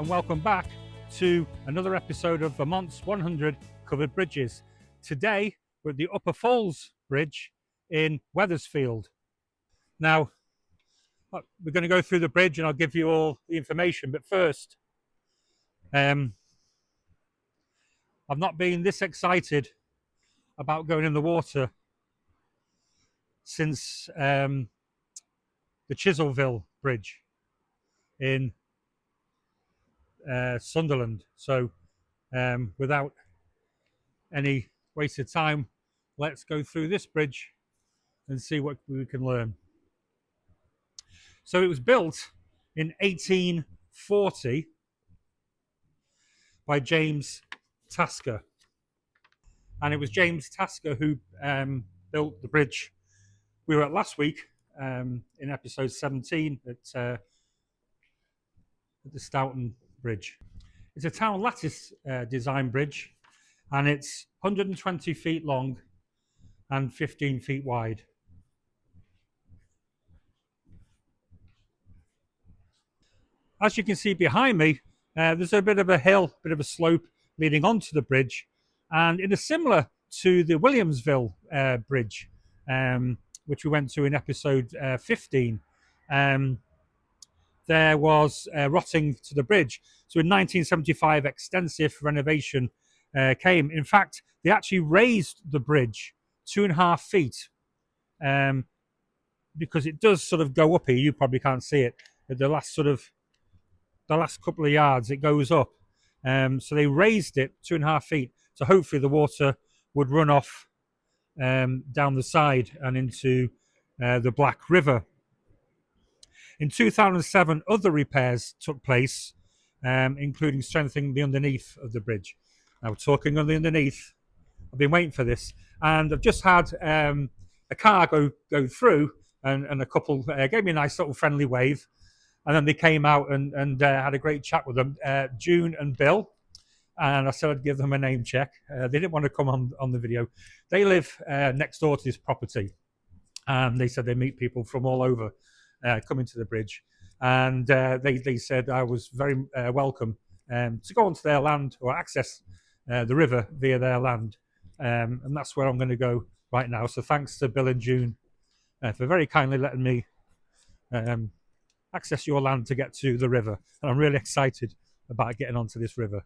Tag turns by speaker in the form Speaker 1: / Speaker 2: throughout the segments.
Speaker 1: and welcome back to another episode of Vermont's 100 Covered Bridges. Today we're at the Upper Falls Bridge in Weathersfield. Now we're going to go through the bridge and I'll give you all the information, but first I've not been this excited about going in the water since the Chiselville Bridge in Sunderland. So without any wasted time, let's go through this bridge and see what we can learn. So it was built in 1840 by James Tasker, and it was James Tasker who built the bridge we were at last week in episode 17 at the Stoughton Bridge. It's a town lattice design bridge, and it's 120 feet long and 15 feet wide. As you can see behind me, there's a bit of a hill, bit of a slope leading onto the bridge, and it is similar to the Williamsville Bridge, which we went to in episode 15. There was rotting to the bridge. So in 1975, extensive renovation came. In fact, they actually raised the bridge 2.5 feet because it does sort of go up here. You probably can't see it. At the last couple of yards, it goes up. So they raised it 2.5 feet. So hopefully the water would run off down the side and into the Black River. In 2007, other repairs took place, including strengthening the underneath of the bridge. Now, talking on the underneath, I've been waiting for this, and I've just had a car go through, and a couple gave me a nice little friendly wave, and then they came out and had a great chat with them, June and Bill, and I said I'd give them a name check. They didn't want to come on the video. They live next door to this property, and they said they meet people from all over coming to the bridge, and they said I was very welcome to go onto their land or access the river via their land, and that's where I'm going to go right now. So thanks to Bill and June for very kindly letting me access your land to get to the river, and I'm really excited about getting onto this river.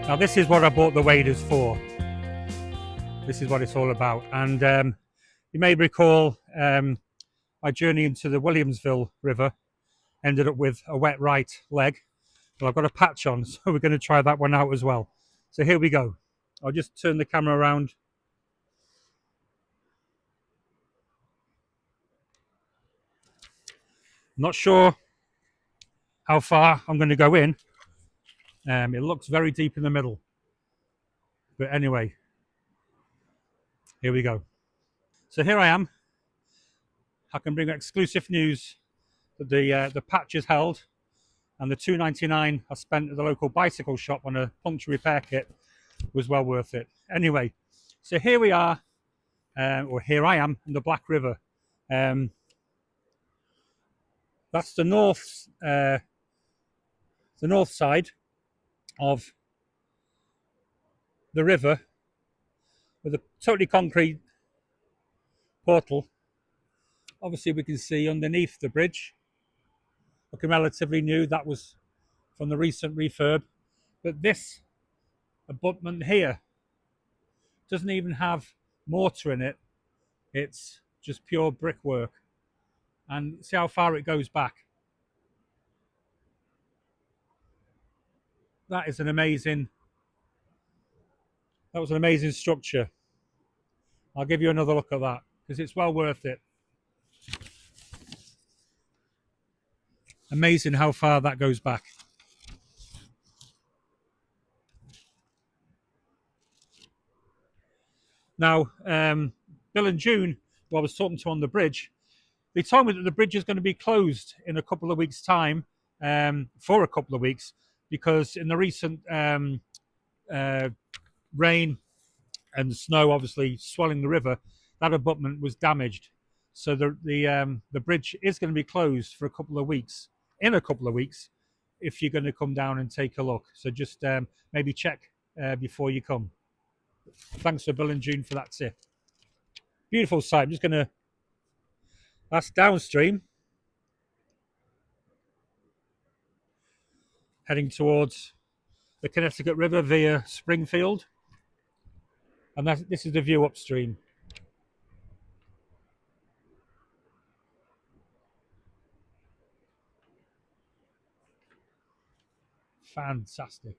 Speaker 1: Now this is what I bought the waders for. This is what it's all about. And you may recall my journey into the Williamsville River ended up with a wet right leg. Well, I've got a patch on, so we're going to try that one out as well. So here we go. I'll just turn the camera around. Not sure how far I'm going to go in. It looks very deep in the middle. But anyway, Here we go. So here I am. I can bring exclusive news that the patch is held, and the $2.99 I spent at the local bicycle shop on a puncture repair kit was well worth it. Anyway, so here we are, or here I am in the Black River. That's the north side of the river, with a totally concrete portal. Obviously, we can see underneath the bridge, looking relatively new. That was from the recent refurb. But this abutment here doesn't even have mortar in it. It's just pure brickwork. And see how far it goes back. That was an amazing structure. I'll give you another look at that because it's well worth it. Amazing how far that goes back. Now, Bill and June, who I was talking to on the bridge, they told me that the bridge is going to be closed in a couple of weeks' time, for a couple of weeks, because in the recent rain and snow, obviously swelling the river, that abutment was damaged. So the bridge is going to be closed for a couple of weeks. In a couple of weeks, if you're going to come down and take a look. So just maybe check before you come. Thanks to Bill and June for that tip. Beautiful site. I'm just going to, that's downstream, heading towards the Connecticut River via Springfield. And this is the view upstream. Fantastic.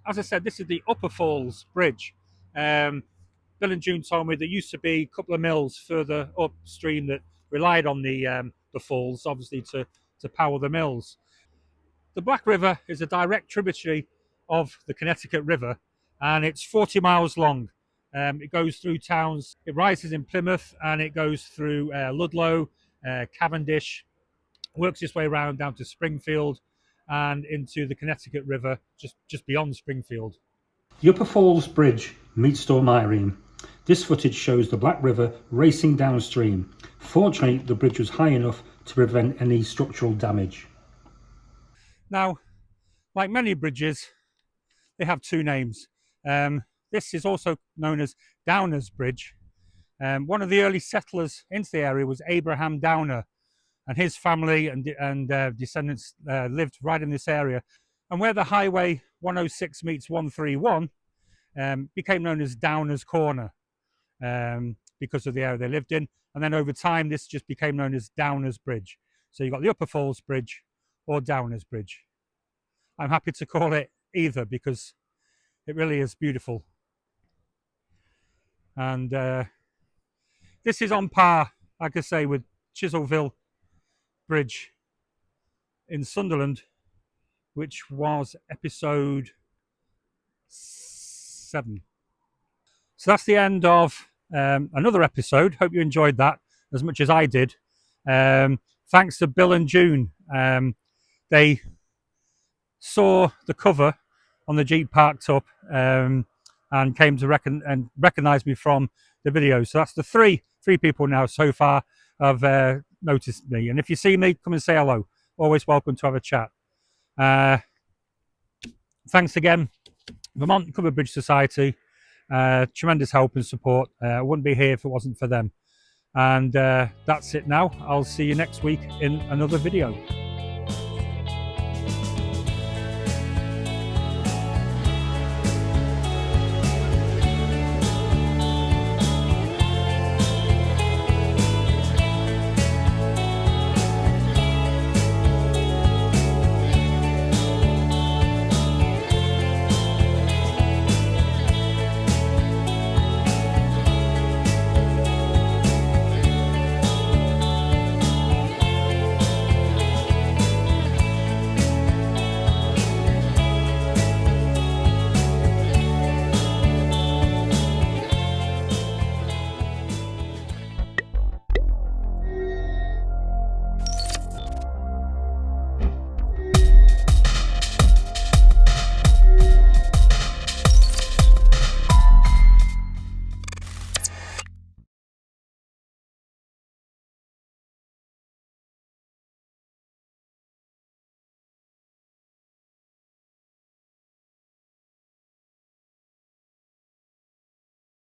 Speaker 1: As I said, this is the Upper Falls Bridge. Bill and June told me there used to be a couple of mills further upstream that relied on the falls, obviously, to power the mills. The Black River is a direct tributary of the Connecticut River, and it's 40 miles long. It goes through towns. It rises in Plymouth, and it goes through Ludlow, Cavendish, works its way around down to Springfield, and into the Connecticut River just beyond Springfield. The Upper Falls Bridge meets Storm Irene. This footage shows the Black River racing downstream. Fortunately, the bridge was high enough to prevent any structural damage. Now, like many bridges, they have two names. This is also known as Downer's Bridge. One of the early settlers into the area was Abraham Downer, and his family and descendants lived right in this area. And where the Highway 106 meets 131 became known as Downer's Corner because of the area they lived in. And then over time, this just became known as Downer's Bridge. So you've got the Upper Falls Bridge or Downer's Bridge. I'm happy to call it either because it really is beautiful. And this is on par, like I say, with Chiselville Bridge in Sunderland, which was episode 7. So that's the end of another episode. Hope you enjoyed that as much as I did. Thanks to Bill and June. They saw the cover on the Jeep parked up and came to recognize me from the video. So that's the three people now so far have noticed me. And if you see me, come and say hello. Always welcome to have a chat. Thanks again, Vermont Covered Bridge Society. Tremendous help and support. I wouldn't be here if it wasn't for them. And that's it now. I'll see you next week in another video.